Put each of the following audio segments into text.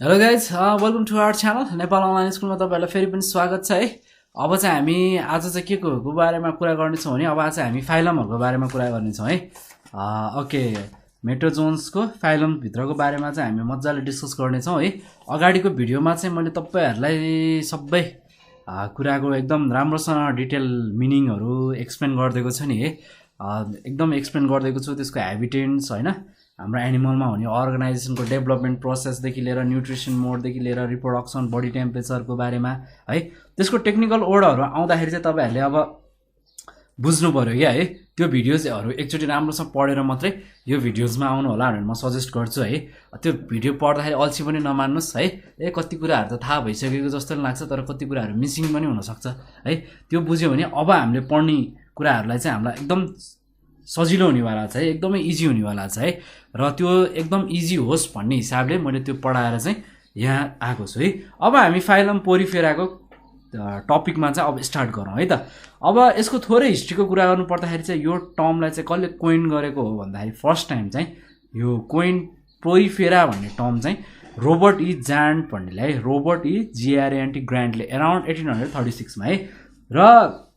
Hello guys welcome to our channel Nepal online स्कुलमा तपाईँहरूलाई फेरि पनि स्वागत छ है। अब चाहिँ हामी आज चाहिँ के को बारेमा कुरा गर्नेछौँ भने अब आज हामी फाइलमहरूको बारेमा कुरा गर्नेछौँ है। ओके, मेट्रो जोन्सको फाइलमभित्रको बारेमा चाहिँ हामी मजाले डिस्कस गर्नेछौँ है। अगाडिको भिडियोमा चाहिँ मैले तपाईँहरूलाई सबै कुराको एकदम राम्रोसँग डिटेल मिनिङहरू एक्सप्लेन गरिदिएको छु नि है। एकदम एक्सप्लेन गरिदिएको छु त्यसको ह्याबिटेन्ट्स होइन, हाम्रो एनिमलमा हुने अर्गनाइजेसनको डेभलपमेन्ट प्रोसेसदेखि लिएर न्युट्रिसन मोडदेखि लिएर रिप्रोडक्सन बडी टेम्परेचरको बारेमा है। त्यसको टेक्निकल वर्डहरू आउँदाखेरि चाहिँ तपाईँहरूले अब बुझ्नु पऱ्यो क्या है। त्यो भिडियोजहरू एकचोटि राम्रोसँग पढेर मात्रै यो भिडियोजमा आउनु होला भनेर म सजेस्ट गर्छु है। त्यो भिडियो पढ्दाखेरि अल्छी पनि नमान्नुहोस् है। कति कुराहरू त थाहा भइसकेको जस्तो लाग्छ, तर कति कुराहरू मिसिङ पनि हुनसक्छ है। त्यो बुझ्यो भने अब हामीले पढ्ने कुराहरूलाई चाहिँ हामीलाई एकदम सजिलो हुनेवाला छ है, एकदमै इजी हुनेवाला छ है। र त्यो एकदम इजी होस् भन्ने हिसाबले मैले त्यो पढाएर चाहिँ यहाँ आएको छु है। अब हामी फाइलम पोरिफेराको टपिकमा चाहिँ अब स्टार्ट गरौँ है त। अब यसको थोरै हिस्ट्रीको कुरा गर्नु पर्दाखेरि चाहिँ यो टर्मलाई चाहिँ कसले कोइन गरेको हो भन्दाखेरि फर्स्ट टाइम चाहिँ यो कोइन पोरिफेरा भन्ने टर्म चाहिँ रोबर्ट ई जान्ट भन्नेले है, रोबर्ट ई जिआरएन्टी ग्रान्टले अराउन्ड 1836 मा है। र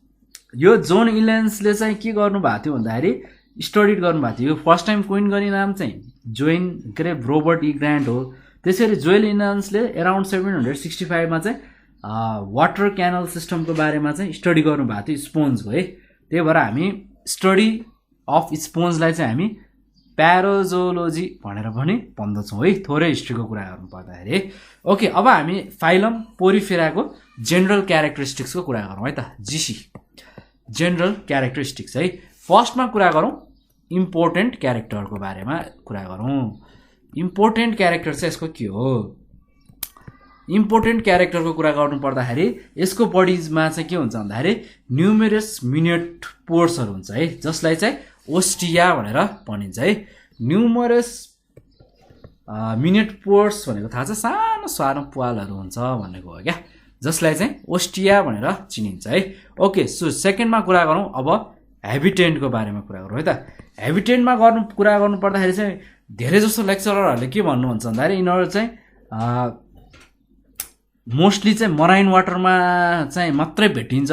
यो जोन इलेन्सले चाहिँ के गर्नुभएको थियो भन्दाखेरि स्टडी गर्नुभएको थियो। यो फर्स्ट टाइम कोइन गर्ने नाम चाहिँ के अरे रोबर्ट ई ग्रान्ट हो। त्यसरी जोएल इलेन्सले अराउन्ड 1765 मा चाहिँ वाटर क्यानल सिस्टमको बारेमा चाहिँ स्टडी गर्नुभएको थियो स्पोन्जको है। त्यही भएर हामी स्टडी अफ स्पोन्जलाई चाहिँ हामी प्यारोजोलोजी भनेर पनि भन्दछौँ है, थोरै हिस्ट्रीको कुरा गर्नु पर्दाखेरि। ओके, अब हामी फाइलम पोरिफेराको जेनरल क्यारेक्टरिस्टिक्सको कुरा गरौँ है त। जिसी जेनरल क्यारेक्टरिस्टिक्स है। फर्स्टमा कुरा गरौँ इम्पोर्टेन्ट क्यारेक्टरको बारेमा कुरा गरौँ। इम्पोर्टेन्ट क्यारेक्टर चाहिँ यसको के हो? इम्पोर्टेन्ट क्यारेक्टरको कुरा गर्नु पर्दाखेरि यसको बडीजमा चाहिँ के हुन्छ भन्दाखेरि न्युमेरस मिनेट पोर्सहरू हुन्छ है, जसलाई चाहिँ ओस्टिया भनेर भनिन्छ है। न्युमरस मिनेट पोर्स भनेको थाहा छ, सानो सानो प्वालहरू हुन्छ भनेको हो क्या, जसलाई चाहिँ ओस्टिया भनेर चिनिन्छ है। ओके, सो सेकेन्डमा कुरा गरौँ अब हेबिटेन्टको बारेमा कुरा गरौँ है त। हेबिटेन्टमा कुरा गर्नु पर्दाखेरि चाहिँ धेरै जस्तो लेक्चररहरूले के भन्नुहुन्छ भन्दाखेरि यिनीहरू चाहिँ मोस्टली चाहिँ मराइन वाटरमा चाहिँ मात्रै भेटिन्छ,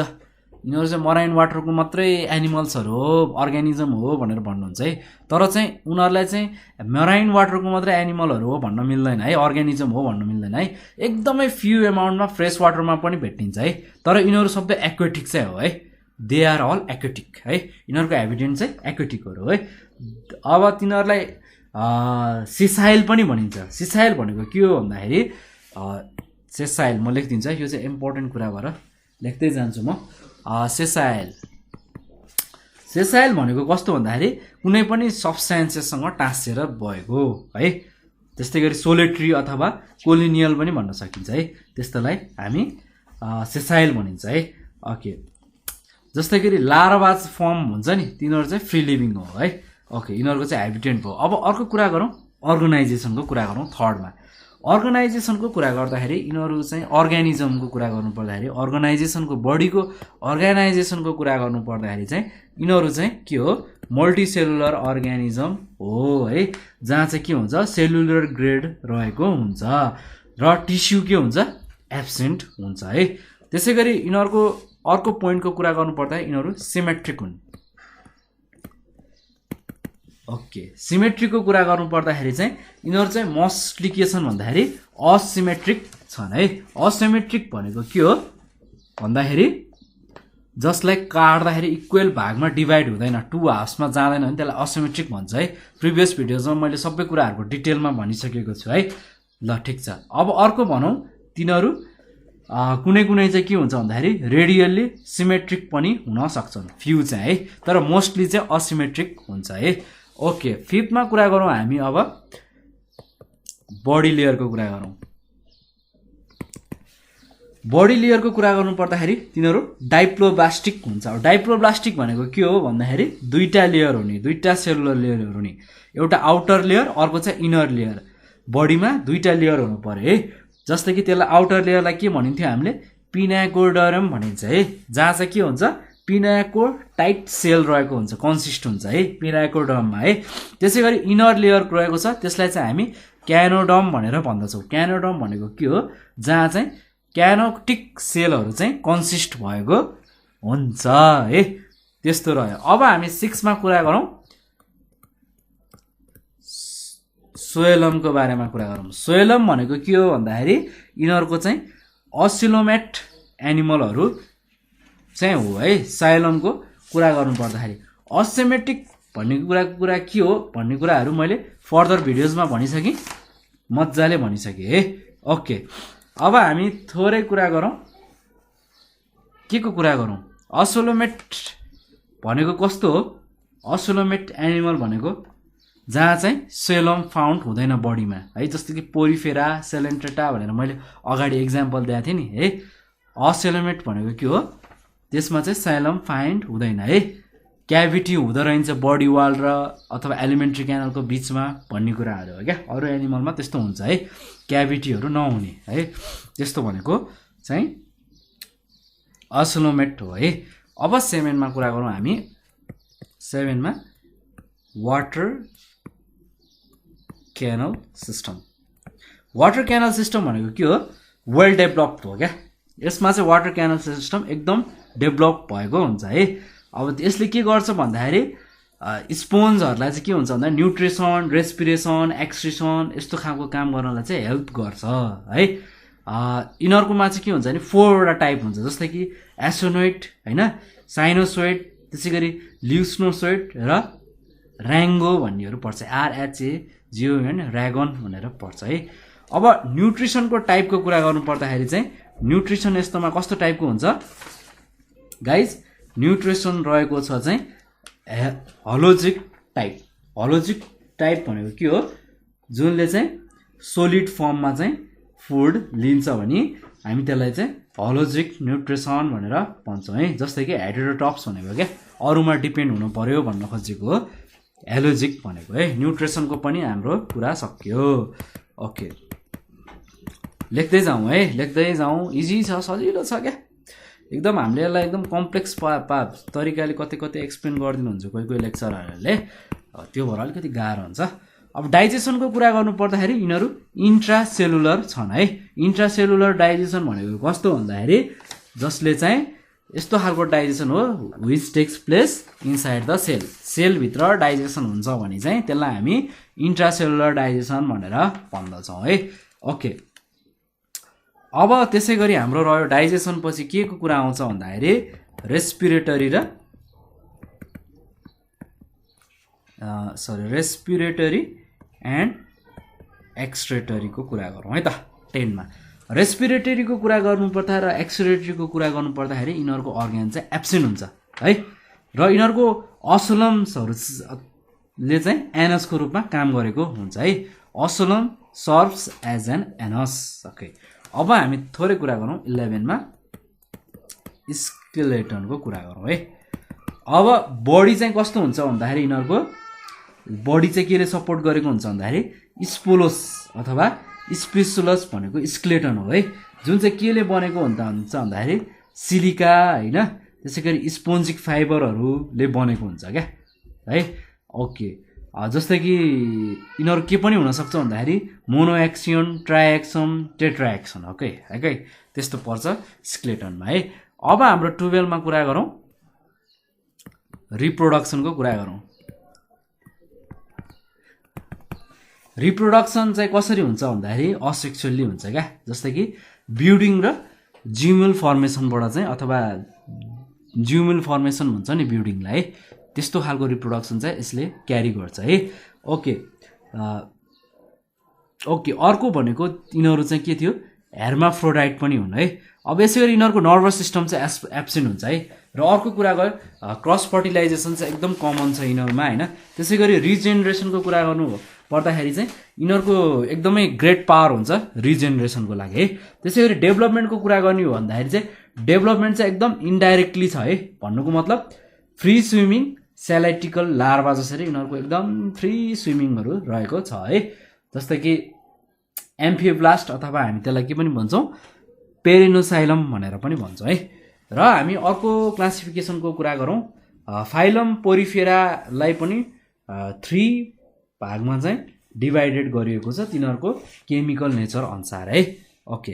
यिनीहरू चाहिँ मराइन वाटरको मात्रै एनिमल्सहरू हो, अर्ग्यानिजम हो भनेर भन्नुहुन्छ है। तर चाहिँ उनीहरूलाई चाहिँ मराइन वाटरको मात्रै एनिमलहरू हो भन्न मिल्दैन है, अर्ग्यानिजम हो भन्न मिल्दैन है। एकदमै फ्यु एमाउन्टमा फ्रेस वाटरमा पनि भेटिन्छ है। तर यिनीहरू सबै एक्वेटिक चाहिँ हो है, दे आर अल एक्वेटिक है। यिनीहरूको हेबिटेन्ट चाहिँ एक्वेटिकहरू है। अब तिनीहरूलाई सिसाइल पनि भनिन्छ। सिसाइल भनेको के हो भन्दाखेरि सेसाइल म लेखिदिन्छ, यो चाहिँ इम्पोर्टेन्ट कुरा भएर लेख्दै जान्छु म। सेसाइल भनेको कस्तो भन्दाखेरि कुनै पनि सब्सटेन्सेससँग टाँसेर भएको है। त्यस्तै गरी सोलेट्री अथवा कोलिनियल पनि भन्न सकिन्छ है, त्यस्तोलाई हामी सेसाइल भनिन्छ है। ओके, जस्तै गरी लार्भाज फर्म हुन्छ नि, तिनीहरू चाहिँ फ्री लिभिङ हो है। ओके, यिनीहरूको चाहिँ हेबिटेन्ट हो। अब अर्को कुरा गरौँ अर्गनाइजेसनको कुरा गरौँ। थर्डमा अर्गनाइजेसनको कुरा गर्दाखेरि यिनीहरू चाहिँ अर्ग्यानिजमको कुरा गर्नु पर्दाखेरि अर्गनाइजेसनको बडीको अर्गनाइजेसनको कुरा गर्नु पर्दाखेरि चाहिँ यिनीहरू चाहिँ के हो? मल्टिसेलुलर अर्ग्यानिजम हो है, जहाँ चाहिँ के हुन्छ सेलुलर ग्रेड रहेको हुन्छ र टिस्यु के हुन्छ एब्सेन्ट हुन्छ है। त्यसै गरी यिनीहरूको अर्को पोइन्टको कुरा गर्नु पर्दा यिनीहरू सिमेट्रिक हुन्। ओके, सिमेट्रीको कुरा गर्नु पर्दाखेरि चाहिँ यिनीहरू चाहिँ मोस्टली के छन् भन्दाखेरि असिमेट्रिक छन् है। असिमेट्रिक भनेको के हो भन्दाखेरि जसलाई काट्दाखेरि इक्वल भागमा डिभाइड हुँदैन, टु हाफ्समा जाँदैन भने त्यसलाई असिमेट्रिक भन्छ है। प्रिभियस भिडियोजमा मैले सबै कुराहरूको डिटेलमा भनिसकेको छु है। ल ठिक छ, अब अर्को भनौँ तिनीहरू कुनै कुनै चाहिँ के हुन्छ भन्दाखेरि रेडियल्ली सिमेट्रिक पनि हुन सक्छन् फ्यु चाहिँ है, तर मोस्टली चाहिँ असिमेट्रिक हुन्छ है। ओके, फिफ्थमा कुरा गरौँ हामी अब बडी लेयरको कुरा गरौँ। बडी लेयरको कुरा गर्नु पर्दाखेरि तिनीहरू डाइप्लोब्लास्टिक हुन्छ। डाइप्लोब्लास्टिक भनेको के हो भन्दाखेरि दुईटा लेयर हुने, दुईटा सेलुलर लेयरहरू हुने, एउटा आउटर लेयर अर्को चाहिँ इनर लेयर। बडीमा दुईटा लेयर हुनु पर्यो है। जस्तै कि त्यसलाई आउटर लेयरलाई के भनिन्थ्यो हामीले पिनाकोडरम भनिन्छ है, जहाँ चाहिँ के हुन्छ पिनाको टाइट सेल रहेको हुन्छ, कन्सिस्ट हुन्छ है पिनाकोडर्ममा है। त्यसै गरी इनर लेयर रहेको छ त्यसलाई चाहिँ हामी क्यानोडम भनेर भन्दछौँ। क्यानोडम भनेको के हो, जहाँ चाहिँ क्यानोटिक सेलहरू चाहिँ कन्सिस्ट भएको हुन्छ है, त्यस्तो रह्यो। अब हामी 6 मा कुरा गरौँ, सोएलमको बारेमा कुरा गरौँ। सोएलम भनेको के हो भन्दाखेरि यिनीहरूको चाहिँ असिलोमेट एनिमलहरू चाहिँ हो है। साइलमको कुरा गर्नु पर्दाखेरि असिमेट्रिक भन्ने कुरा के हो भन्ने कुराहरू मैले फर्दर भिडियोजमा भनिसकेँ, मजाले भनिसकेँ है। ओके, अब हामी थोरै कुरा गरौँ, के को कुरा गरौँ। असिलोमेट भनेको कस्तो हो, असिलोमेट एनिमल भनेको जहाँ चाहिँ सोएलम फाउन्ड हुँदैन बडीमा है, जस्तो कि पोरिफेरा, सेलेन्ट्रेटा भनेर मैले अगाडि इक्जाम्पल दिएको थिएँ नि है। असिलोमेट भनेको के हो, त्यसमा चाहिँ सोएलम फाइन्ड हुँदैन है, क्याभिटी हुँदो रहन्छ बडी वाल र अथवा एलिमेन्ट्री क्यानलको बिचमा भन्ने कुराहरू हो क्या। अरू एनिमलमा त्यस्तो हुन्छ है, क्याभिटीहरू नहुने है, त्यस्तो भनेको चाहिँ असिलोमेट हो है। अब 7 मा कुरा गरौँ हामी। 7 मा water canal system. Water canal system भनेको के हो, वेल डेभलप्ड हो क्या। यसमा चाहिँ वाटर क्यानल सिस्टम एकदम डेभलप भएको हुन्छ है। अब यसले के गर्छ भन्दाखेरि स्पोन्जहरूलाई चाहिँ के हुन्छ भन्दा न्युट्रिसन, रेस्पिरेसन, एक्सक्रिसन यस्तो खालको काम गर्नलाई चाहिँ हेल्प गर्छ है। यिनीहरूकोमा चाहिँ के हुन्छ भने 4 वटा टाइप हुन्छ, जस्तै कि एसोनोइड होइन, साइनोसोइड, त्यसै गरी ल्युस्नोसोइड र ऱ्याङ्गो भन्नेहरू पर्छ, RHAGON ऱ्यागन भनेर पर्छ है। अब न्युट्रिसनको टाइपको कुरा गर्नु पर्दाखेरि चाहिँ न्युट्रिसन यस्तोमा कस्तो टाइपको हुन्छ गाइज, न्युट्रिसन रहेको छ चाहिँ होलोजिक टाइप। होलोजिक टाइप भनेको के हो, जुनले चाहिँ सोलिड फर्ममा चाहिँ फुड लिन्छ भने हामी त्यसलाई चाहिँ होलोजिक न्युट्रिसन भनेर भन्छौँ है। जस्तै कि हेटेरोटप्स भनेको क्या, अरूमा डिपेन्ड हुनु पर्यो भन्न खोजेको हो। एलोजिक भनेको है, न्युट्रिसनको पनि हाम्रो कुरा सकियो। ओके, लेख्दै जाउँ है, लेख्दै जाउँ, इजी छ, सजिलो छ क्या एकदम। हामीले यसलाई एकदम कम्प्लेक्स तरिकाले कतै कतै एक्सप्लेन गरिदिनुहुन्छ कोही लेक्चरहरूले, त्यो भएर अलिकति गाह्रो हुन्छ। अब डाइजेसनको कुरा गर्नु पर्दाखेरि यिनीहरू इन्ट्रासेलुलर छन् है। इन्ट्रासेलुलर डाइजेसन भनेको कस्तो भन्दाखेरि जसले चाहिँ यस्तो खालको डाइजेसन हो which takes place inside the cell. सेलभित्र डाइजेसन हुन्छ भने चाहिँ त्यसलाई हामी इन्ट्रासेलुलर डाइजेसन भनेर भन्दछौँ है। ओके, अब त्यसै गरी हाम्रो रह्यो डाइजेसन पछि के को कुरा आउँछ भन्दाखेरि रेस्पिरेटरी एन्ड एक्सक्रेटरीको कुरा गरौँ है त। 10 मा रेस्पिरेटरीको कुरा गर्नुपर्दा र एक्सक्रेटरीको कुरा गर्नुपर्दाखेरि यिनीहरूको अर्ग्यान चाहिँ एब्सेन्ट हुन्छ है, र यिनीहरूको असोलम्सहरूले चाहिँ एनसको रूपमा काम गरेको हुन्छ है। Osculum serves as an anus. Okay, अब हामी थोरै कुरा गरौँ 11 मा स्केलेटनको कुरा गरौँ है। अब बडी चाहिँ कस्तो हुन्छ भन्दाखेरि यिनीहरूको बडी चाहिँ केले सपोर्ट गरेको हुन्छ भन्दाखेरि स्पोलोस अथवा स्पेसुलस भनेको स्केलेटन हो है, जुन चाहिँ केले बनेको हुन्छ भन्दाखेरि सिलिका होइन, त्यसै गरी स्पोन्जिक फाइबरहरूले बनेको हुन्छ क्या है। ओके, जस्तै कि यिनीहरू के पनि हुनसक्छ भन्दाखेरि मोनोएक्सियन, ट्राइएक्सन, टेट्राएक्सन। ओके है, त्यस्तो पर्छ स्केलेटनमा है। अब हाम्रो 12 मा कुरा गरौँ, रिप्रोडक्सनको कुरा गरौँ। रिप्रोडक्सन चाहिँ कसरी हुन्छ भन्दाखेरि असेक्सुअली हुन्छ क्या। जस्तै कि ब्रिडिङ र ज्युमल फर्मेसनबाट चाहिँ, अथवा ज्युमल फर्मेसन भन्छ नि ब्रिडिङलाई, त्यस्तो खालको रिप्रोडक्सन चाहिँ यसले क्यारी गर्छ है। ओके, अर्को भनेको यिनीहरू चाहिँ के थियो, हेर्माफ्रोडाइट पनि हुन् है। अब यसै गरी यिनीहरूको नर्भस सिस्टम चाहिँ एब्सेन्ट हुन्छ है। र अर्को कुरा गयो क्रस फर्टिलाइजेसन चाहिँ एकदम कमन छ यिनीहरूमा होइन। त्यसै गरी रिजेनेरेसनको कुरा गर्नु पर्दाखेरि चाहिँ यिनीहरूको एकदमै ग्रेट पावर हुन्छ रिजेनेरेसनको लागि है। त्यसै गरी डेभलपमेन्टको कुरा गर्ने हो भन्दाखेरि चाहिँ डेभलपमेन्ट चाहिँ एकदम इन्डाइरेक्टली छ है। भन्नुको मतलब फ्री स्विमिङ सेलाइटिकल लार्भा जसरी यिनीहरूको एकदम फ्री स्विमिङहरू रहेको छ है। जस्तै कि एम्फिब्लास्ट अथवा हामी त्यसलाई के पनि भन्छौँ, पेरिनोसाइलम भनेर पनि भन्छौँ है। र हामी अर्को क्लासिफिकेसनको कुरा गरौँ, फाइलम पोरिफेरालाई पनि 3 भागमा चाहिँ डिभाइडेड गरिएको छ तिनीहरूको केमिकल नेचर अनुसार है। ओके,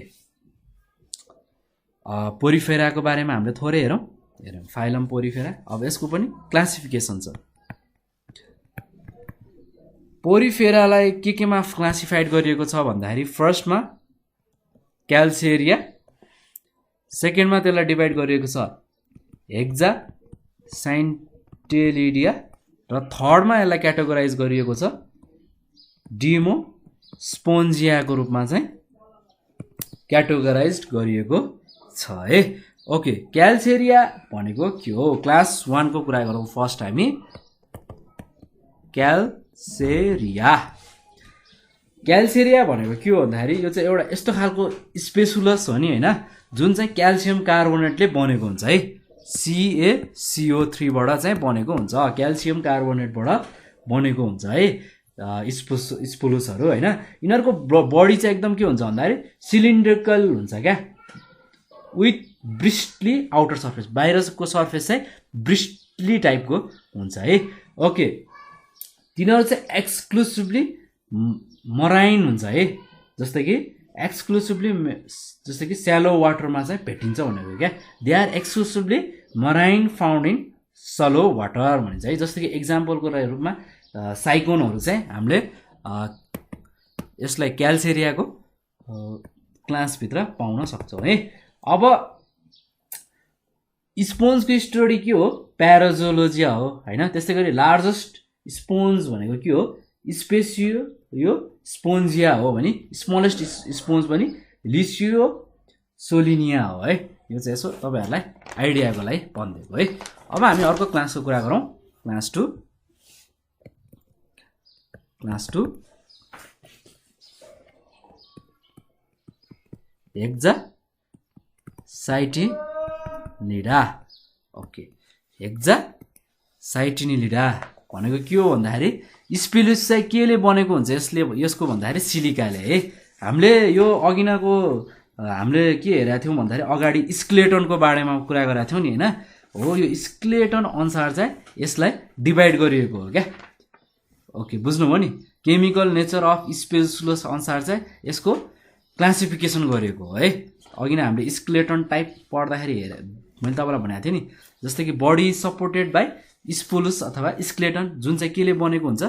पोरिफेराको बारेमा हामीले थोरै हेरौँ फाइलम पोरिफेरा। अब यसको पनि क्लासिफिकेसन छ। पोरिफेरालाई केमा क्लासिफाइड गरिएको छ भन्दाखेरि फर्स्टमा क्याल्सेरिया, सेकेन्डमा त्यसलाई डिभाइड गरिएको छ हेक्जा साइन्टेलिडिया र थर्डमा यसलाई क्याटेगोराइज गरिएको छ डिमो स्पोन्जियाको रूपमा चाहिँ क्याटेगोराइज गरिएको छ है। ओके, क्याल्सेरिया भनेको के हो? क्लास 1 को कुरा गरौँ फर्स्ट हामी। क्याल्सेरिया भनेको के हो भन्दाखेरि यो चाहिँ एउटा यस्तो खालको स्पेसुलस हो नि होइन, जुन चाहिँ क्याल्सियम कार्बोनेटले बनेको हुन्छ है। CaCO3 बाट चाहिँ बनेको हुन्छ, क्याल्सियम कार्बोनेटबाट बनेको हुन्छ है स्पुलुसहरू होइन। यिनीहरूको बडी चाहिँ एकदम के हुन्छ भन्दाखेरि सिलिन्ड्रिकल हुन्छ क्या, विथ ब्रिस्टली आउटर सर्फेस, बाहिरको सर्फेस चाहिँ ब्रिस्टली टाइपको हुन्छ है। ओके, तिनीहरू चाहिँ एक्सक्लुसिभली मराइन हुन्छ है, जस्तै कि स्यालो वाटरमा चाहिँ भेटिन्छ भनेको क्या। They are exclusively marine found in shallow water भनिन्छ है। जस्तै कि इक्जाम्पलको रूपमा साइकोनहरू चाहिँ हामीले यसलाई क्याल्सेरियाको क्लासभित्र पाउन सक्छौँ है। अब स्पोन्जको स्टोरी के हो? प्याराजोलोजिया हो होइन। त्यस्तै गरी लार्जेस्ट स्पोन्ज भनेको के हो? स्पेसियो यो स्पोन्जिया हो भने स्मलेस्ट स्पोन्ज पनि लिसियो सोलिनिया हो है। यो चाहिँ यसो तपाईँहरूलाई आइडियाको लागि भनिदिएको है। अब हामी अर्को क्लासको कुरा गरौँ, क्लास 2 हेक्जा साइटिनिडा। ओके, हेक्जा साइटिनिडा भनेको के हो भन्दाखेरि स्पिलुस चाहिँ केले बनेको हुन्छ यसको भन्दाखेरि सिलिकाले है। हामीले यो अघिनाको हामीले के हेरेका थियौँ भन्दाखेरि अगाडि स्केलेटनको बारेमा कुरा गरेका थियौँ नि होइन। हो, यो स्केलेटन अनुसार चाहिँ यसलाई डिभाइड गरिएको हो क्या। ओके, बुझ्नुभयो नि? केमिकल नेचर अफ स्पेसुलस अनुसार चाहिँ यसको क्लासिफिकेसन गरिएको हो है। अघि नै हामीले स्केलेटन टाइप पढ्दाखेरि मैले तपाईँलाई भनेको थिएँ नि, जस्तै कि बडी सपोर्टेड बाई स्पुलुस अथवा स्केलेटन, जुन चाहिँ केले बनेको हुन्छ?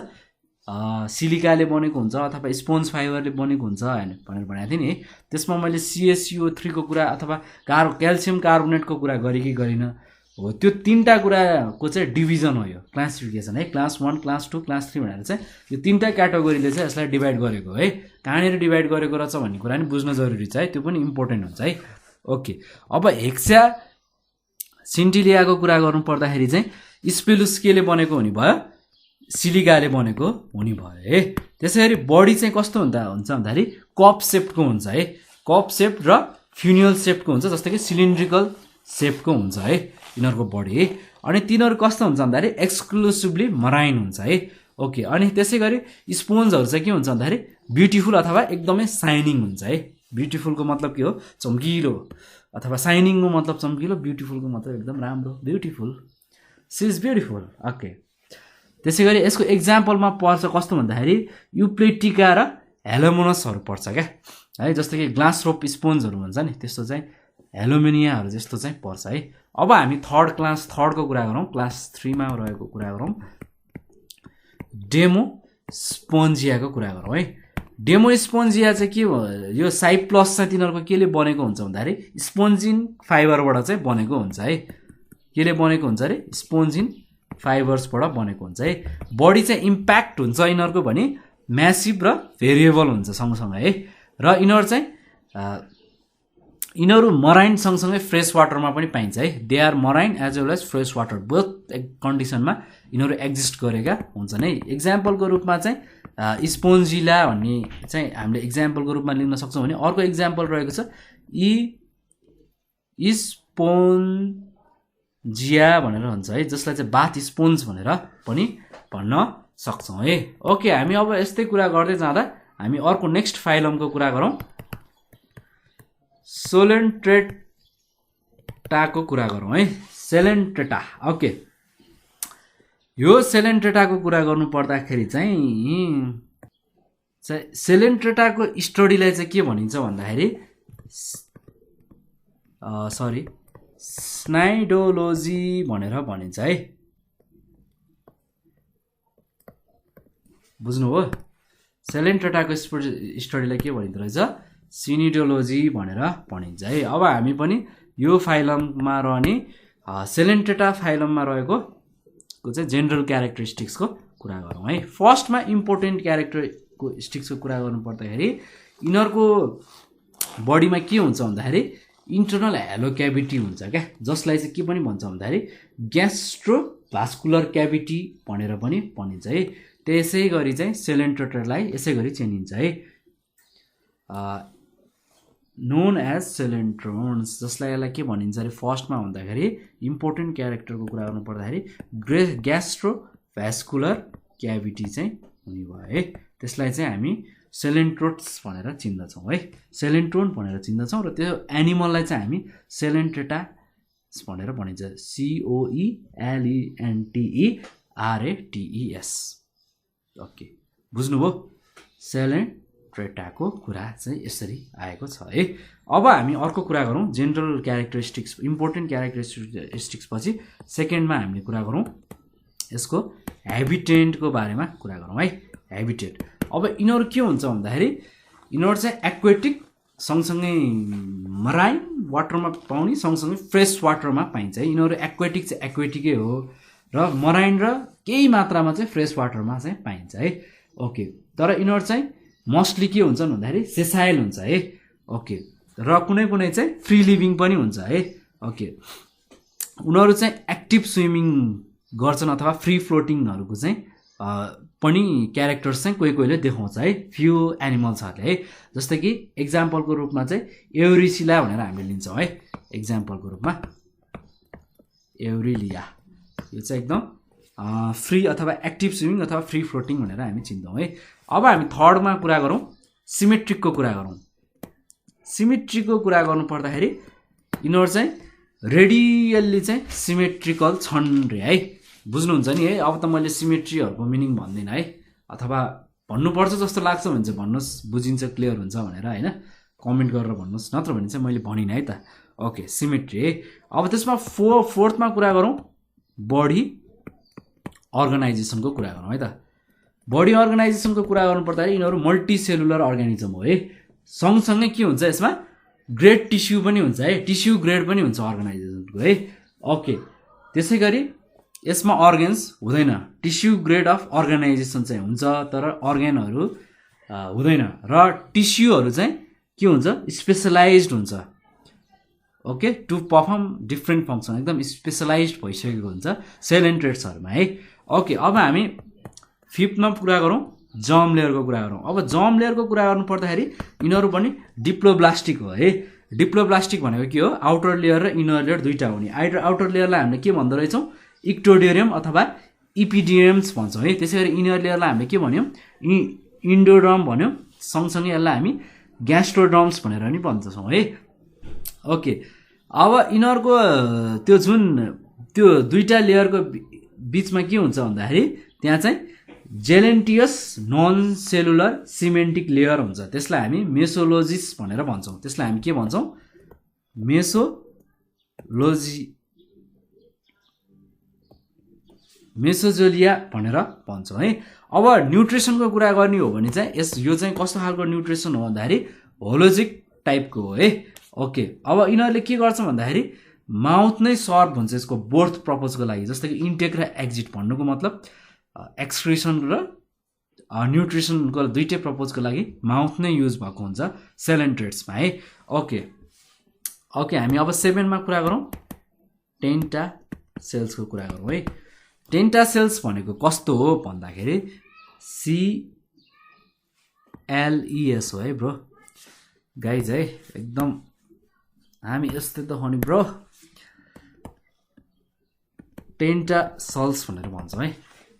सिलिकाले बनेको हुन्छ अथवा स्पोन्ज फाइबरले बनेको हुन्छ भनेर भनेको थिएँ नि है। त्यसमा मैले CaCO3 को कुरा अथवा क्याल्सियम कार्बोनेटको कुरा गरेँ कि गरिनँ? हो, त्यो तीनटा कुराको चाहिँ डिभिजन हो यो क्लासिफिकेसन है। क्लास 1, क्लास 2, क्लास 3 भनेर चाहिँ यो तीनटा क्याटेगोरीले चाहिँ यसलाई डिभाइड गरेको है। कहाँनिर डिभाइड गरेको रहेछ भन्ने कुरा नि बुझ्न जरुरी छ है, त्यो पनि इम्पोर्टेन्ट हुन्छ है। ओके, अब हेक्सा सिन्टिलियाको कुरा गर्नु पर्दाखेरि चाहिँ स्पेलुस केले बनेको हुने भयो? सिलिकाले बनेको हुने भयो है। त्यसै गरी बडी चाहिँ कस्तो हुन्छ भन्दाखेरि कप सेप्टको हुन्छ है। कप सेप्ट र फ्युनियल सेप्टको हुन्छ, जस्तै कि सिलिन्ड्रिकल सेप्टको हुन्छ है यिनीहरूको बडी है। अनि तिनीहरू कस्तो हुन्छ भन्दाखेरि एक्सक्लुसिभली मराइन हुन्छ है। ओके, अनि त्यसै गरी स्पोन्जहरू चाहिँ के हुन्छ भन्दाखेरि ब्युटिफुल अथवा एकदमै साइनिङ हुन्छ है। ब्युटिफुलको मतलब के हो? चम्किलो, अथवा साइनिङको मतलब चम्किलो, ब्युटिफुलको मतलब एकदम राम्रो, beautiful, she is beautiful. Okay, त्यसै गरी यसको एक्जाम्पलमा पर्छ कस्तो भन्दाखेरि युप्लेटिका र हेलोमोनसहरू पर्छ क्या है। जस्तो कि ग्लास रोप स्पोन्जहरू भन्छ नि, त्यस्तो चाहिँ हेलोमेनियाहरू जस्तो चाहिँ पर्छ है। अब हामी क्लास थर्डको कुरा गरौँ, क्लास 3 मा रहेको कुरा गरौँ, डेमो स्पोन्जियाको कुरा गरौँ है। डेमो स्पोन्जिया चाहिँ के हो? यो साइप्लस चाहिँ तिनीहरूको केले बनेको हुन्छ भन्दाखेरि स्पोन्जिन फाइबरबाट चाहिँ बनेको हुन्छ है। केले बनेको हुन्छ अरे? स्पोन्जिन फाइबर्सबाट बनेको हुन्छ है। बडी चाहिँ इम्प्याक्ट हुन्छ यिनीहरूको भने म्यासिभ र भेरिएबल हुन्छ सँगसँगै है। र यिनीहरू चाहिँ यिनीहरू मराइन सँगसँगै फ्रेस वाटरमा पनि पाइन्छ है। They are marine as well as fresh water, both कन्डिसनमा यिनीहरू एक्जिस्ट गरेका हुन्छन् है। इक्जाम्पलको रूपमा चाहिँ स्पोन्जिला भन्ने चाहिँ हामीले इक्जाम्पलको रूपमा लिन सक्छौँ भने अर्को इक्जाम्पल रहेको छ स्पोन्जिया भनेर हुन्छ है, जसलाई चाहिँ बाथ स्पोन्ज भनेर पनि भन्न सक्छौँ है। ओके, हामी अब यस्तै कुरा गर्दै जाँदा हामी अर्को नेक्स्ट फाइलमको कुरा गरौँ, सेलेन्ट्रेटाको कुरा गरौँ है। सेलेन्ट्रेटा। ओके, यो सेलेन्ट्रेटाको कुरा गर्नु पर्दाखेरि चाहिँ चाहिँ सेलेन्ट्रेटाको स्टडीलाई चाहिँ के भनिन्छ भन्दाखेरि सरी स्नाइडोलोजी भनेर भनिन्छ है। बुझ्नुभयो? सेलेन्ट्रेटाको स्टडीलाई के भनिँदो रहेछ? सिनिडोलोजी भनेर भनिन्छ है। अब हामी पनि यो फाइलममा रहने सेलेन्ट्रेटा फाइलममा रहेको चाहिँ जेनरल क्यारेक्टरिस्टिक्सको कुरा गरौँ है। फर्स्टमा इम्पोर्टेन्ट क्यारेक्टरिस्टिक्सको कुरा गर्नु पर्दाखेरि यिनीहरूको बडीमा के हुन्छ भन्दाखेरि इन्टरनल हेलो क्याभिटी हुन्छ क्या, जसलाई चाहिँ के पनि भन्छ भन्दाखेरि ग्यास्ट्रोभास्कुलर क्याभिटी भनेर पनि भनिन्छ है। त्यसै गरी चाहिँ सेलेन्ट्रेटालाई यसै गरी चिनिन्छ है, नोन एज सेलेन्ट्रोन्स, जसलाई यसलाई के भनिन्छ अरे फर्स्टमा भन्दाखेरि इम्पोर्टेन्ट क्यारेक्टरको कुरा गर्नु पर्दाखेरि ग्यास्ट्रोभास्कुलर क्याभिटी चाहिँ हुने भयो है। त्यसलाई चाहिँ हामी सेलेन्ट्रोट्स भनेर चिन्दछौँ है, सेलेन्ट्रोन भनेर चिन्दछौँ। र त्यो एनिमललाई चाहिँ हामी सेलेन्ट्रेटास भनेर भनिन्छ, COELENTERATES। ओके, बुझ्नुभयो? सेलेन्ट्रेटाको कुरा चाहिँ यसरी आएको छ है। अब हामी अर्को कुरा गरौँ, जेनरल क्यारेक्टरिस्टिक्स, इम्पोर्टेन्ट क्यारेक्टरिस्टिक्स पछि सेकेन्डमा हामीले कुरा गरौँ यसको हेबिटेन्टको बारेमा कुरा गरौँ है। हेबिटेट, अब यिनीहरू के हुन्छ भन्दाखेरि यिनीहरू चाहिँ एक्वेटिक सँगसँगै मराइन वाटरमा पाउने सँगसँगै फ्रेस वाटरमा पाइन्छ है। यिनीहरू एक्वेटिक चाहिँ एक्वेटिकै हो र मराइन र केही मात्रामा चाहिँ फ्रेस वाटरमा चाहिँ पाइन्छ है। ओके, तर यिनीहरू चाहिँ मोस्टली के हुन्छन् भन्दाखेरि सेसाइल हुन्छ है। ओके, र कुनै कुनै चाहिँ फ्री लिभिङ पनि हुन्छ है। ओके, उनीहरू चाहिँ एक्टिभ स्विमिङ गर्छन् अथवा फ्री फ्लोटिङहरूको चाहिँ पनि क्यारेक्टर्स चाहिँ कोही कोहीले देखाउँछ है, फ्यु एनिमल्सहरूले है। जस्तै कि एक्जाम्पलको रूपमा चाहिँ एउरिसिला भनेर हामीले लिन्छौँ है। एक्जाम्पलको रूपमा एउरिलिया, यो चाहिँ एकदम फ्री अथवा एक्टिभ स्विमिङ अथवा फ्री फ्लोटिङ भनेर हामी चिन्छौँ है। अब हामी थर्डमा कुरा गरौँ, सिमेट्रिकको कुरा गरौँ। सिमेट्रीको कुरा गर्नु पर्दाखेरि यिनीहरू चाहिँ रेडियल्ली चाहिँ सिमेट्रिकल छन् रे है। बुझ्नुहुन्छ नि है? अब त मैले सिमेट्रीहरूको मिनिङ भन्दिनँ है, अथवा भन्नुपर्छ जस्तो लाग्छ भने चाहिँ भन्नुहोस्, बुझिन्छ, क्लियर हुन्छ भनेर होइन, कमेन्ट गरेर भन्नुहोस्, नत्र भने चाहिँ मैले भनिनँ है त। ओके, सिमेट्री है। अब त्यसमा फोर्थमा कुरा गरौँ, बडी अर्गनाइजेसनको कुरा गरौँ है त। बडी अर्गनाइजेसनको कुरा गर्नु पर्दाखेरि यिनीहरू मल्टिसेलुलर अर्गानिजम हो है। सँगसँगै के हुन्छ यसमा ग्रेड टिस्यु पनि हुन्छ है, टिस्यु ग्रेड पनि हुन्छ अर्गनाइजेसनको है। ओके, त्यसै गरी यसमा अर्गेन्स हुँदैन, टिस्यु ग्रेड अफ अर्गनाइजेसन चाहिँ हुन्छ तर अर्गेनहरू हुँदैन, र टिस्युहरू चाहिँ के हुन्छ स्पेसलाइज्ड हुन्छ। Okay, to perform different function, एकदम स्पेसलाइज्ड भइसकेको हुन्छ सेलेन्ट्रेट्सहरूमा है। ओके, अब हामी फिफ्थमा कुरा गरौँ, जर्म लेयरको कुरा गरौँ। अब जर्म लेयरको कुरा गर्नु पर्दाखेरि यिनीहरू पनि डिप्लोब्लास्टिक हो है। डिप्लोब्लास्टिक भनेको के हो? आउटर लेयर र इनर लेयर दुईवटा हुने। आउटर लेयरलाई हामीले के भन्दो रहेछौँ? इक्टोडियम अथवा इपिडियम्स भन्छौँ है। त्यसै गरी इनर लेयरलाई हामीले के भन्यौँ? इन्डोडर्म भन्यौँ। सँगसँगै यसलाई हामी ग्यास्ट्रोडर्म्स भनेर पनि भन्छौँ है। ओके, अब यिनीहरूको त्यो दुईवटा लेयरको बिचमा के हुन्छ भन्दाखेरि त्यहाँ चाहिँ जेलेन्टियस नन सेलुलर सिमेन्टिक लेयर हुन्छ। त्यसलाई हामी मेसोलोजिस भनेर भन्छौँ। त्यसलाई हामी के भन्छौँ? मेसोजोलिया भनेर भन्छौँ है। अब न्युट्रिसनको कुरा गर्ने हो भने चाहिँ यो चाहिँ कस्तो खालको न्युट्रिसन हो भन्दाखेरि होलोजिक टाइपको हो है। ओके, अब यिनीहरूले के गर्छ भन्दाखेरि माउथ नै सर्भ हुन्छ यसको बोर्थ पर्पजको लागि। जस्तै कि इन्टेक र एक्जिट भन्नुको मतलब एक्सक्रिसन र न्युट्रिसनको दुइटै पर्पजको लागि माउथ नै युज भएको हुन्छ सेलेन्ट्रेट्समा है। ओके, हामी अब 7मा कुरा गरौँ, टेन्टा सेल्सको कुरा गरौँ है। टेन्टा सेल्स भनेको कस्तो हो भन्दाखेरि CLES हो है ब्रो, गाइज है। एकदम हामी यस्तै त हो नि ब्रो, टेन्टा सेल्स भनेर भन्छौँ है।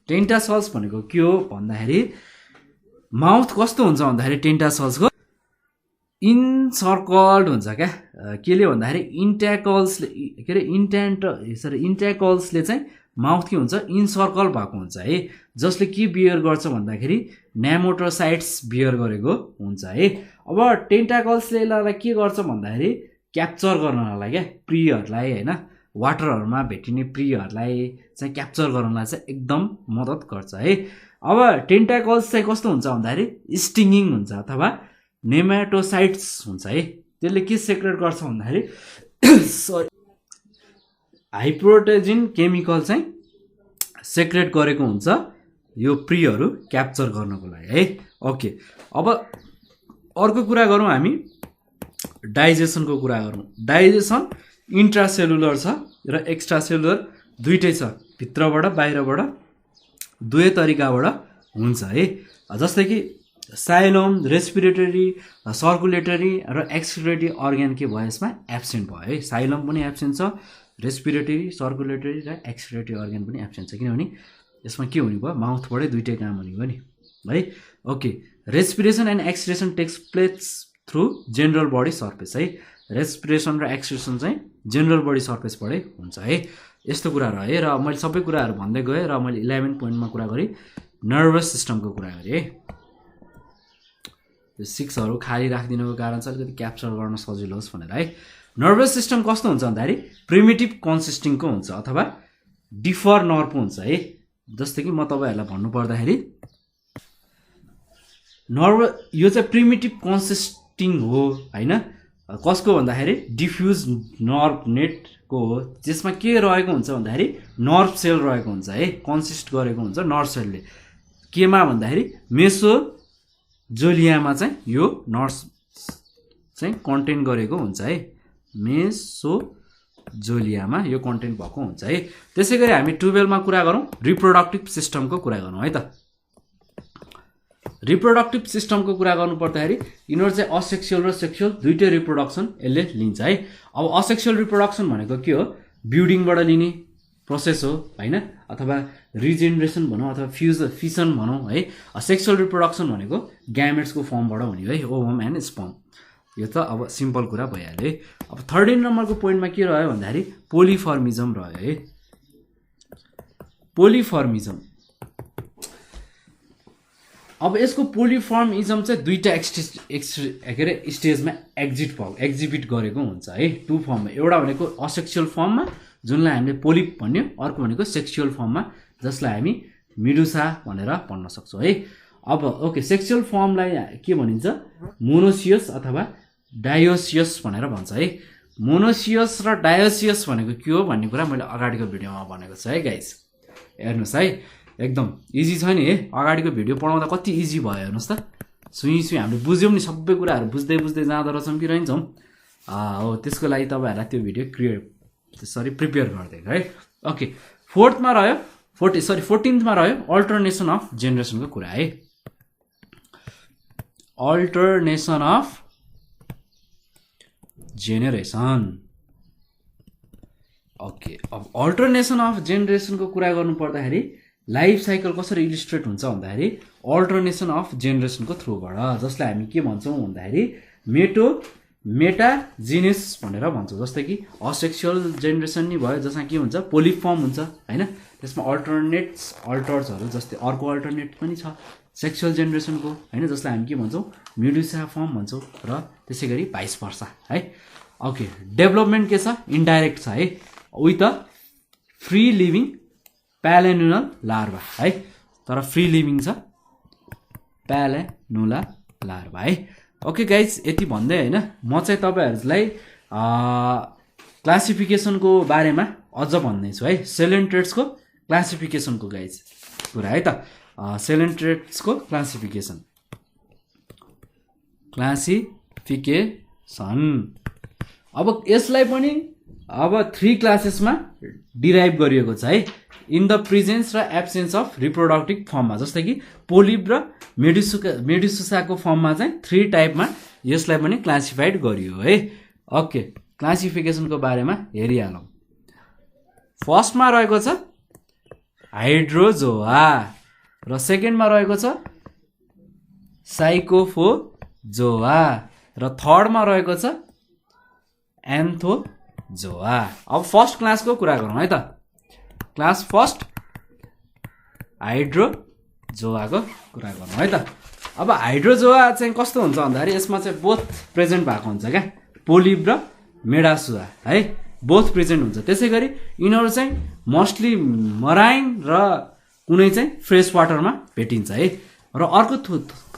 टेन्टा सेल्स भनेको के हो भन्दाखेरि माउथ कस्तो हुन्छ भन्दाखेरि टेन्टा सेल्सको इन्सर्कल्ड हुन्छ क्या। केले भन्दाखेरि इन्ट्याकल्सले चाहिँ माउथ के हुन्छ इन्सर्कल भएको हुन्छ है, जसले के बियर गर्छ भन्दाखेरि नेमाटोसाइट्स बियर गरेको हुन्छ है। अब टेन्टाकल्सले यसलाई के गर्छ भन्दाखेरि क्याप्चर गर्नलाई क्या प्रीहरूलाई होइन वाटरहरूमा भेटिने प्रीहरूलाई चाहिँ क्याप्चर गर्नलाई चाहिँ एकदम मद्दत गर्छ है। अब टेन्टाकल्स चाहिँ कस्तो हुन्छ भन्दाखेरि स्टिङिङ हुन्छ अथवा नेमाटोसाइट्स हुन्छ है। त्यसले के सेक्रेट गर्छ भन्दाखेरि सरी हाइप्रोटेजिन केमिकल चाहिँ सेक्रेट गरेको हुन्छ यो प्रीहरू क्याप्चर गर्नको लागि है। ओके, अब अर्को कुरा गरौँ हामी डाइजेसनको कुरा गरौँ। डाइजेसन इन्ट्रासेलुलर छ र एक्स्ट्रासेलुलर दुइटै छ, भित्रबाट बाहिरबाट दुवै तरिकाबाट हुन्छ है। जस्तै कि साइलोम रेस्पिरेटरी सर्कुलेटरी र एक्सक्रिटरी अर्ग्यान के भयो यसमा एब्सेन्ट भयो है। साइलोम पनि एब्सेन्ट छ, रेस्पिरेटरी सर्कुलेटरी र एक्सक्रिटरी अर्ग्यान पनि एब्सेन्ट छ, किनभने यसमा के हुने भयो माउथबाटै दुइटै काम हुने भयो नि है। Okay, respiration and excretion takes place through general body surface है। रेस्पिरेसन र एक्सक्रिसन चाहिँ जेनरल बडी सर्फेसबाटै हुन्छ है। यस्तो कुराहरू है, र मैले सबै कुराहरू भन्दै गएँ र मैले 11 पोइन्टमा कुरा गरेँ नर्भस सिस्टमको कुरा गरेँ है। त्यो 6हरू खाली राखिदिनुको कारण चाहिँ अलिकति क्याप्चर गर्न सजिलो होस् भनेर है। नर्भस सिस्टम कस्तो हुन्छ भन्दाखेरि प्रिमिटिभ कन्सिस्टिङको हुन्छ अथवा डिफर नर्भको हुन्छ है। जस्तै कि म तपाईँहरूलाई भन्नुपर्दाखेरि यो चाहिँ प्रिमिटिभ कन्सिस्टिङ हो होइन, कसको भन्दाखेरि डिफ्युज नर्भ नेटको हो, जसमा के रहेको हुन्छ भन्दाखेरि नर्भ सेल रहेको हुन्छ है, कन्सिस्ट गरेको हुन्छ नर्भ सेलले केमा भन्दाखेरि मेसोजोलियामा चाहिँ यो नर्भ चाहिँ कन्टेन गरेको हुन्छ है। मेसोजोलियामा यो कन्टेन्ट भएको हुन्छ है। त्यसै गरी हामी 12मा कुरा गरौँ रिप्रोडक्टिभ सिस्टमको कुरा गरौँ है त। रिप्रोडक्टिभ सिस्टमको कुरा गर्नु पर्दाखेरि यिनीहरू चाहिँ असेक्सुअल र सेक्सुअल दुइटै रिप्रोडक्सन यसले लिन्छ है। अब असेक्सुअल रिप्रोडक्सन भनेको के हो, ब्रिडिङबाट लिने प्रोसेस हो होइन, अथवा रिजेनरेसन भनौँ अथवा फिसन भनौँ है। सेक्सुअल रिप्रोडक्सन भनेको ग्यामेट्सको फर्मबाट हुने है, ओभम एन्ड स्पर्म। यो त अब सिम्पल कुरा भइहाल्यो है। अब 13 नम्बरको पोइन्टमा के रह्यो भन्दाखेरि पोलिफर्मिजम रह्यो है। पोलिफर्मिजम, अब यसको पोलिफर्मिजम चाहिँ दुईवटा स्टेजमा एक्जिबिट गरेको हुन्छ है। 2 फर्ममा, एउटा भनेको असेक्सुअल फर्ममा जुनलाई हामीले पोलिप भन्यो, अर्को भनेको सेक्सुअल फर्ममा जसलाई हामी मिडुसा भनेर भन्न सक्छौँ है। अब ओके, सेक्सुअल फर्मलाई के भनिन्छ मोनोसियस अथवा डायोसियस भनेर भन्छ है। मोनोसियस र डायोसियस भनेको के हो भन्ने कुरा मैले अगाडिको भिडियोमा भनेको छु है गाइस, हेर्नुहोस् है, एकदम इजी छ नि है। अगाडिको भिडियो पढाउँदा कति इजी भयो हेर्नुहोस् त, सुई हामीले बुझ्यौँ नि, सबै कुराहरू बुझ्दै जाँदो रहेछौँ कि रहन्छौँ हो। त्यसको लागि तपाईँहरूलाई त्यो भिडियो प्रिपेयर गरिदिएको है। ओके, 14मा रह्यो अल्टरनेसन अफ जेनेरेसनको कुरा है। अल्टरनेसन अफ जेनेरेसन। ओके, अब अल्टरनेसन अफ जेनेरेसनको कुरा गर्नु पर्दाखेरि लाइफ साइकल कसरी इलिस्ट्रेट हुन्छ भन्दाखेरि अल्टरनेसन अफ जेनेरेसनको थ्रुबाट, जसलाई हामी के भन्छौँ भन्दाखेरि मेटाजिनेस भनेर भन्छौँ। जस्तै कि असेक्सुअल जेनेरेसन नि भयो, जसमा के हुन्छ पोलिफर्म हुन्छ होइन, त्यसमा अल्टर्सहरू जस्तै अर्को अल्टरनेट पनि छ सेक्सुअल जेनेरेसनको होइन, जसलाई हामी के भन्छौँ मिडुसा फर्म भन्छौँ, र त्यसै गरी भाइस वर्सा है। ओके, डेभलपमेन्ट के छ इन्डाइरेक्ट छ है, with a free living planula larva है, तर फ्री लिभिङ छ प्यालेनुलर लार्भा है। ओके गाइज, यति भन्दै होइन म चाहिँ तपाईँहरूलाई क्लासिफिकेसनको बारेमा अझ भन्दैछु है। सेल एन्ड ट्रेड्सको क्लासिफिकेसनको गाइज कुरा है त। सेल एन्ड ट्रेड्सको क्लासिफिकेसन अब यसलाई पनि अब 3 क्लासेसमा डिराइभ गरिएको छ है। इन द प्रेजेन्स र एब्सेन्स अफ रिप्रोडक्टिभ फर्ममा, जस्तै कि पोलिप र मेडुसुसाको फर्ममा चाहिँ 3 टाइपमा यसलाई पनि क्लासिफाइड गरियो है। ओके, क्लासिफिकेसनको बारेमा हेरिहालौँ। फर्स्टमा रहेको छ हाइड्रोजोआ, र सेकेन्डमा रहेको छ साइकोफोजोआ, र थर्डमा रहेको छ एन्थोजोआ। अब फर्स्ट क्लासको कुरा गरौँ है त। क्लास फर्स्ट हाइड्रोजोआको कुरा गरौँ है त। अब हाइड्रोजोआ चाहिँ कस्तो हुन्छ भन्दाखेरि यसमा चाहिँ बोथ प्रेजेन्ट भएको हुन्छ क्या, पोलिप र मेडासुआ है, बोथ प्रेजेन्ट हुन्छ। त्यसै गरी यिनीहरू चाहिँ मोस्टली मराइन र कुनै चाहिँ फ्रेस वाटरमा भेटिन्छ है। र अर्को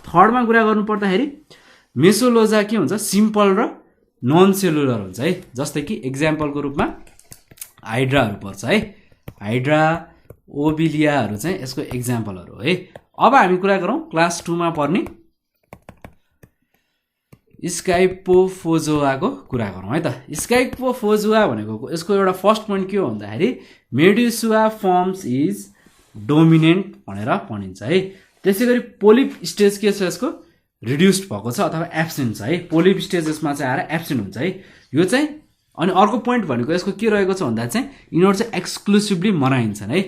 थर्डमा कुरा गर्नु पर्दाखेरि मेसोलोजा के हुन्छ, सिम्पल र नन सेलुलर हुन्छ है। जस्तै कि एक्जाम्पलको रूपमा हाइड्राहरू पर्छ है, हाइड्रा ओबिलियाहरू चाहिँ यसको एक्जाम्पलहरू है। अब हामी कुरा गरौँ क्लास 2 मा पर्ने स्काइपोफोजोआको कुरा गरौँ है त। स्काइपोफोजोआ भनेको यसको एउटा फर्स्ट पोइन्ट के हो भन्दाखेरि मेडुसुआ फर्म्स इज डोमिनेन्ट भनेर भनिन्छ है। त्यसै गरी पोलिप स्टेज के छ यसको, रिड्युस्ड भएको छ अथवा एब्सेन्ट छ है। पोलिप स्टेज यसमा चाहिँ आएर एब्सेन्ट हुन्छ है यो चाहिँ। अनि अर्को पोइन्ट भनेको यसको के रहेको छ भन्दा चाहिँ यिनीहरू चाहिँ एक्सक्लुसिभली मराइन छन् है।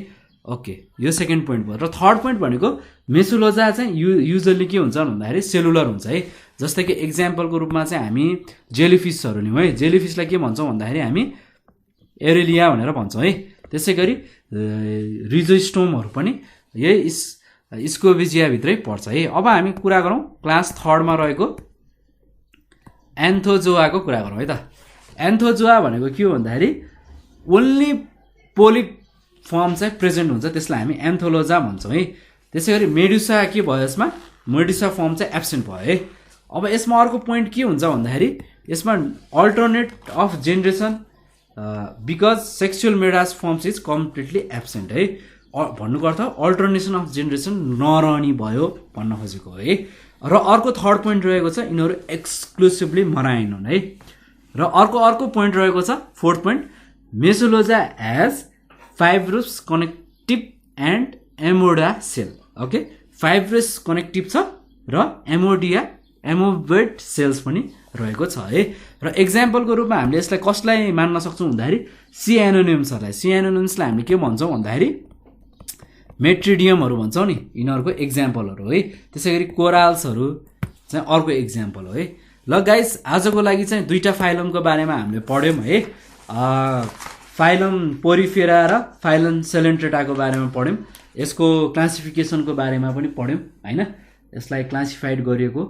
ओके, यो सेकेन्ड पोइन्ट भयो। र थर्ड पोइन्ट भनेको मेसोलोजा चाहिँ युजली के हुन्छ भन्दाखेरि सेलुलर हुन्छ है। जस्तै कि एक्जाम्पलको रूपमा चाहिँ हामी जेलीफिसहरू लियौँ है, जेलीफिसलाई के भन्छौँ भन्दाखेरि हामी एरेलिया भनेर भन्छौँ है। त्यसै गरी रिजोस्टोमहरू पनि यही स्कोभिजियाभित्रै पर्छ है। अब हामी कुरा गरौँ क्लास 3 मा रहेको एन्थोजोआको कुरा गरौँ है त। एन्थोजोआ भनेको के हो भन्दाखेरि ओन्ली पोलिप फर्म चाहिँ प्रेजेन्ट हुन्छ, त्यसलाई हामी एन्थोलोजा भन्छौँ है। त्यसै गरी मेडुसा के भयो, यसमा मेडुसा फर्म चाहिँ एब्सेन्ट भयो है। अब यसमा अर्को पोइन्ट के हुन्छ भन्दाखेरि यसमा alternate of generation because sexual medusa forms is completely absent है। भन्नुको अर्थ अल्टरनेसन अफ जेनेरेसन नरहने भयो भन्न खोजेको है। र अर्को थर्ड पोइन्ट रहेको छ यिनीहरू एक्सक्लुसिभली मराइन हुन् है। र अर्को पोइन्ट रहेको छ fourth point, mesoglea as fibrous connective and amoeboid cell. Okay, fibrous connective छ र एमोबेड सेल्स पनि रहेको छ है। र एक्जाम्पलको रूपमा हामीले यसलाई कसलाई मान्न सक्छौँ भन्दाखेरि सिएनोनिम्सहरूलाई, सिएनोनिम्सलाई हामीले के भन्छौँ भन्दाखेरि मेट्रिडियमहरू भन्छौँ नि, यिनीहरूको एक्जाम्पलहरू है। त्यसै गरी कोराल्सहरू चाहिँ अर्को एक्जाम्पल हो है। ल गाइस, आजको लागि चाहिँ 2टा फाइलमको बारेमा हामीले पढ्यौँ है। फाइलम पोरिफेरा र फाइलम सेलेन्ट्रेटाको बारेमा पढ्यौँ, यसको क्लासिफिकेसनको बारेमा पनि पढ्यौँ होइन। यसलाई क्लासिफाइड गरिएको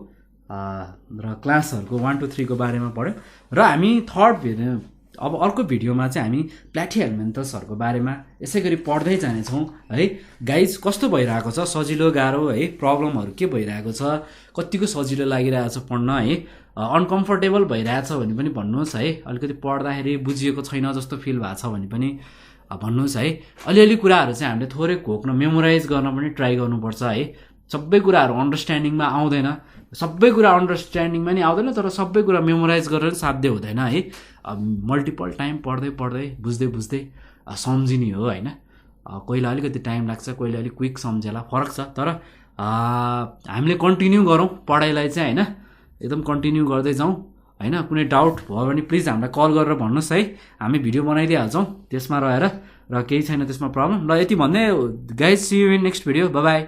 र क्लासहरूको 1 to 3 को बारेमा पढ्यौँ। र हामी अब अर्को भिडियोमा चाहिँ हामी प्लाटिहेल्मिन्थसहरूको बारेमा यसै गरी पढ्दै जानेछौँ है। गाइज कस्तो भइरहेको छ, सजिलो गाह्रो है, प्रब्लमहरू के भइरहेको छ, कतिको सजिलो लागिरहेको छ पढ्न है, अनकम्फर्टेबल भइरहेछ भने पनि भन्नुहोस् है। अलिकति पढ्दाखेरि बुझिएको छैन जस्तो फिल भएको छ भने पनि भन्नुहोस् है। अलिअलि कुराहरू चाहिँ हामीले थोरै घोक्न मेमोराइज गर्न पनि ट्राई गर्नुपर्छ है। सबै कुराहरू अन्डरस्ट्यान्डिङमा आउँदैन, सबै कुरा अन्डरस्ट्यान्डिङमा नि आउँदैन, तर सबै कुरा मेमोराइज गरेर साध्य हुँदैन है। मल्टिपल टाइम पढ्दै बुझ्दै सम्झिने हो होइन। कोहीलाई अलिकति टाइम लाग्छ, कोहीले अलिक क्विक सम्झेला, फरक छ। तर हामीले कन्टिन्यू गरौँ पढाइलाई चाहिँ होइन, एकदम कन्टिन्यू गर्दै जाउँ होइन। कुनै डाउट भयो भने प्लिज हामीलाई कल गरेर भन्नुहोस् है, हामी भिडियो बनाइदिइहाल्छौँ त्यसमा रहेर। र केही छैन त्यसमा प्रब्लम। ल यति भन्दै guys, see you in next video, bye by.